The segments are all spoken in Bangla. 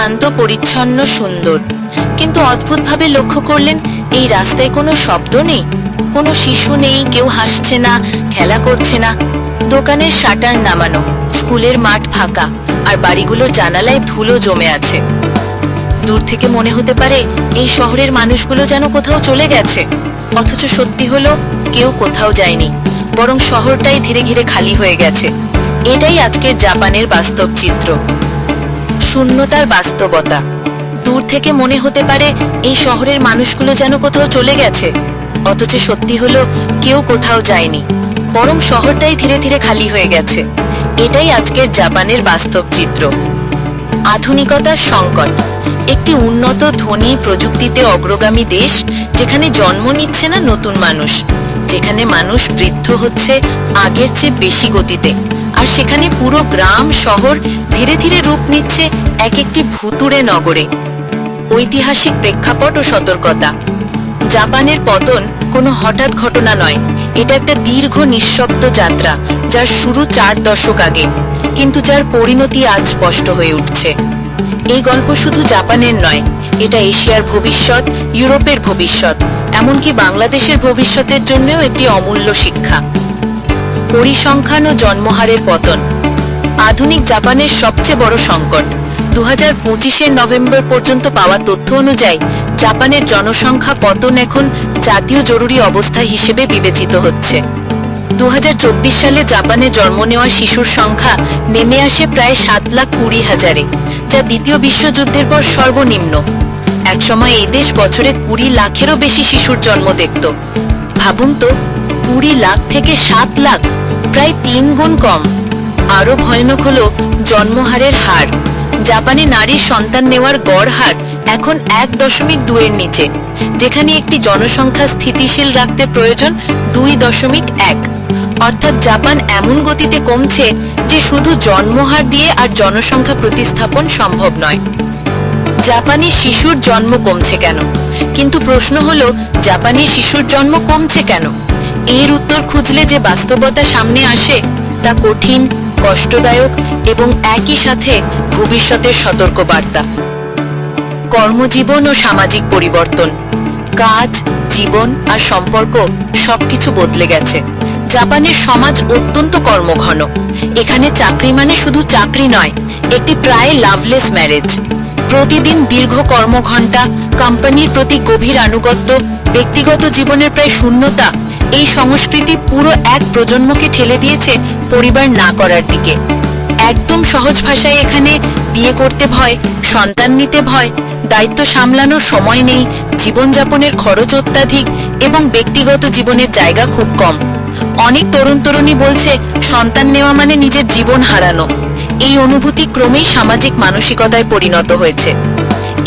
শান্ত, পরিচ্ছন্ন, সুন্দর। কিন্তু অদ্ভুতভাবে লক্ষ্য করলেন এই রাস্তায় কোনো শব্দ নেই, কোনো শিশু নেই, কেউ হাসছে না, খেলা করছে না। দোকানের শাটার নামানো, স্কুলের মাঠ ফাঁকা, আর বাড়িগুলোর জানালায় ধুলো জমে আছে। দূর থেকে মনে হতে পারে এই শহরের মানুষগুলো যেন কোথাও চলে গেছে, অথচ সত্যি হলো কেউ কোথাও যায়নি, বরং শহরটাই ধীরে ধীরে খালি হয়ে গেছে। এটাই আজকের জাপানের বাস্তব চিত্র, শূন্যতার বাস্তবতা। দূর থেকে মনে হতে পারে এই শহরের মানুষগুলো যেন কোথাও চলে গেছে, অথচ সত্যি হলো কেউ কোথাও যায়নি, বরং শহরটাই ধীরে ধীরে খালি হয়ে গেছে। এটাই আজকের জাপানের বাস্তব চিত্র। আধুনিকতার সংকট। একটি উন্নত, ধনী, প্রযুক্তিতে অগ্রগামী দেশ, যেখানে জন্ম নিচ্ছে না নতুন মানুষ, যেখানে মানুষ বৃদ্ধ হচ্ছে আগের চেয়ে বেশি গতিতে, আর সেখানে পুরো গ্রাম শহর ধীরে ধীরে রূপ নিচ্ছে এক একটি ভুতুড়ে নগরে। ঐতিহাসিক প্রেক্ষাপট ও সতর্কতা। জাপানের পতন কোনো হঠাৎ ঘটনা নয়, এটা একটা দীর্ঘ নিঃশব্দ যাত্রা, যার শুরু 4 দশক আগে, কিন্তু যার পরিণতি আজ স্পষ্ট হয়ে উঠছে। এই গল্প শুধু জাপানের নয়, এটা এশিয়ার ভবিষ্যৎ, ইউরোপের ভবিষ্যৎ, এমনকি বাংলাদেশের ভবিষ্যতের জন্যও একটি অমূল্য শিক্ষা। পরিসংখ্যান ও জন্মহারের পতন। আধুনিক জাপানের সবচেয়ে বড় সংকট। 2025-এর নভেম্বর পর্যন্ত পাওয়া তথ্য অনুযায়ী জাপানের জনসংখ্যা পতন এখন জাতীয় জরুরি অবস্থা হিসেবে বিবেচিত হচ্ছে। 2024 সালে জাপানে জন্ম নেওয়া শিশুর সংখ্যা নেমে আসে প্রায় 7,20,000-এ, যা দ্বিতীয় বিশ্বযুদ্ধের পর সর্বনিম্ন। একসময় এই দেশ বছরে 20 লাখেরও বেশি শিশুর জন্ম দেখত। ভাবুন তো, 20 লাখ থেকে 7 লাখ, প্রায় 3 গুণ কম। আরো ভয়ানক হলো জন্মহারের হার। জাপানে নারীর সন্তান নেওয়ার গড় হার এখন 1.2-এর নিচে, যেখানে একটি জনসংখ্যা স্থিতিশীল রাখতে প্রয়োজন 2.1। অর্থাৎ জাপান এমন গতিতে কমছে যে শুধু জন্মহার দিয়ে আর জনসংখ্যা প্রতিস্থাপন সম্ভব নয়। জাপানি শিশুর জন্ম কমছে কেন? কিন্তু প্রশ্ন হলো, জাপানি শিশুর জন্ম কমছে কেন? এর উত্তর খুঁজলে যে বাস্তবতা সামনে আসে তা কঠিন, কষ্টদায়ক এবং একই সাথে ভবিষ্যতের সতর্কবার্তা। কর্মজীবন ও সামাজিক পরিবর্তন। কাজ, জীবন আর সম্পর্ক সবকিছু বদলে গেছে। জাপানের সমাজ অত্যন্ত কর্মঘন। এখানে চাকরি মানে শুধু চাকরি নয়, একটি প্রায় লাভলেস ম্যারেজ। প্রতিদিন দীর্ঘ কর্মঘণ্টা, কোম্পানির প্রতি গভীর আনুগত্য, ব্যক্তিগত জীবনের প্রায় শূন্যতা, এই সংস্কৃতি পুরো এক প্রজন্মকে ঠেলে দিয়েছে পরিবার না করার দিকে। একদম সহজ ভাষায় এখানে বিয়ে করতে ভয়, সন্তান নিতে ভয়, দায়িত্ব সামলানোর সময় নেই, জীবনযাপনের খরচ অত্যাধিক এবং ব্যক্তিগত জীবনের জায়গা খুব কম। অনেক তরুণ তরুণী বলছে সন্তান নেওয়া মানে নিজের জীবন হারানো। এই অনুভূতি ক্রমেই সামাজিক মানসিকতায় পরিণত হয়েছে।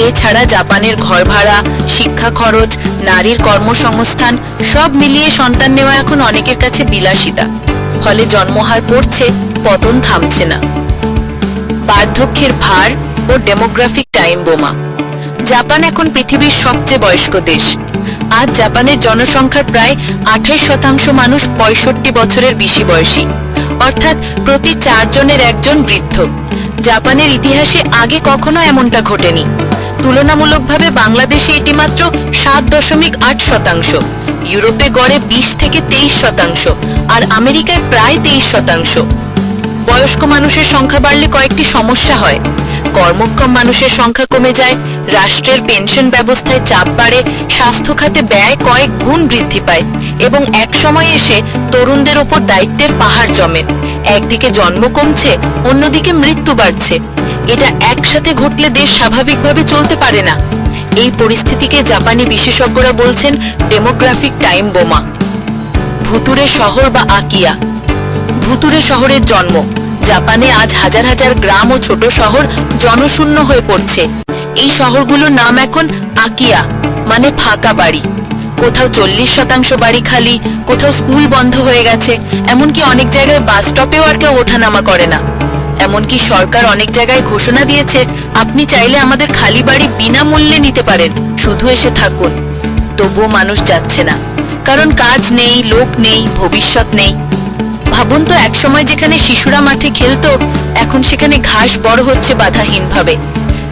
এছাড়া জাপানের ঘর ভাড়া, শিক্ষা খরচ, নারীর কর্মসংস্থান সব মিলিয়ে সন্তান নেওয়া এখন অনেকের কাছে বিলাসিতা। ফলে জন্মহার পড়ছে, পতন থামছে না। বার্ধক্যের ভার ও ডেমোগ্রাফিক টাইম বোমা। জাপান এখন পৃথিবীর সবচেয়ে বয়স্ক দেশ। আজ জাপানের জনসংখ্যার প্রায় 28% মানুষ 65 বছরের বেশি বয়সী, অর্থাৎ প্রতি 4 জনের 1 জন বৃদ্ধ। জাপানের ইতিহাসে আগে কখনো এমনটা ঘটেনি। তুলনামূলকভাবে বাংলাদেশে এটি মাত্র 7.8%, ইউরোপে গড়ে 20 থেকে 23%, আর আমেরিকায় প্রায় 23%। বয়স্ক মানুষের সংখ্যা বাড়লে কয়েকটি সমস্যা হয়। কর্মক্ষম মানুষের সংখ্যা কমে যায়, রাষ্ট্রের পেনশন ব্যবস্থায় চাপ বাড়ে, স্বাস্থ্য খাতে ব্যয় কয়েক গুণ বৃদ্ধি পায় এবং এক সময় এসে তরুণদের ওপর দায়িত্বের পাহাড় জমে। একদিকে জন্ম কমছে, অন্যদিকে মৃত্যু বাড়ছে। এটা একসাথে ঘটলে দেশ স্বাভাবিকভাবে চলতে পারে না। এই পরিস্থিতিকে জাপানি বিশেষজ্ঞরা বলছেন ডেমোগ্রাফিক টাইম বোমা। ভুতুড়ে শহর বা আকিয়া। ভুতুড়ে শহরের জন্ম। জাপানে আজ হাজার হাজার গ্রাম ও ছোট শহর জনশূন্য হয়ে পড়ছে। এই শহরগুলোর নাম এখন আকিয়া, মানে ফাঁকা বাড়ি। কোথাও 40% বাড়ি খালি, কোথাও স্কুল বন্ধ হয়ে গেছে, এমনকি অনেক জায়গায় বাস স্টপেও আর কেউ ওঠানামা করে না। এমনকি সরকার অনেক জায়গায় ঘোষণা দিয়েছে, আপনি চাইলে আমাদের খালি বাড়ি বিনামূল্যে নিতে পারেন, শুধু এসে থাকুন। তবুও মানুষ যাচ্ছে না, কারণ কাজ নেই, লোক নেই, ভবিষ্যৎ নেই। ভাবুন তো, একসময় যেখানে শিশুরা মাঠে খেলতো, এখন সেখানে ঘাস বড় হচ্ছে বাধাহীনভাবে।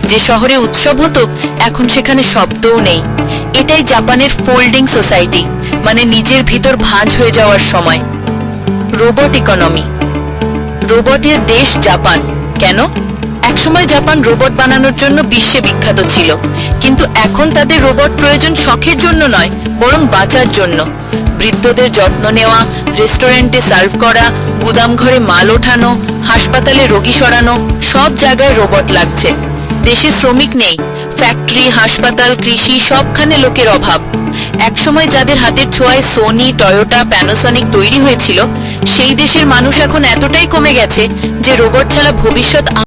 যে শহরে উৎসব হতো এখন সেখানে শব্দও নেই। এটাই জাপানের ফোল্ডিং সোসাইটি, মানে নিজের ভিতর ভাঁজ হয়ে যাওয়ার সময়। Robot economy. রোবটের দেশ জাপান। কেন? একসময় জাপান রোবট বানানোর জন্য বিশ্বে বিখ্যাত ছিল, কিন্তু এখন তাদের রোবট প্রয়োজন শখের জন্য নয়, বরং বাঁচার জন্য। বৃদ্ধদের যত্ন নেওয়া, রেস্টুরেন্টে সার্ভ করা, গুদাম ঘরে মাল ওঠানো, হাসপাতালে রোগী সরানো, সব জায়গায় রোবট লাগছে। দেশে শ্রমিক নেই, ফ্যাক্টরি, হাসপাতাল, কৃষি সবখানে লোকের অভাব। একসময় যাদের হাতের ছোঁয়ায় সোনি, টয়োটা, প্যানাসনিক তৈরি হয়েছিল, সেই দেশের মানুষ এখন এতটাই কমে গেছে যে রোবট ছাড়া ভবিষ্যৎ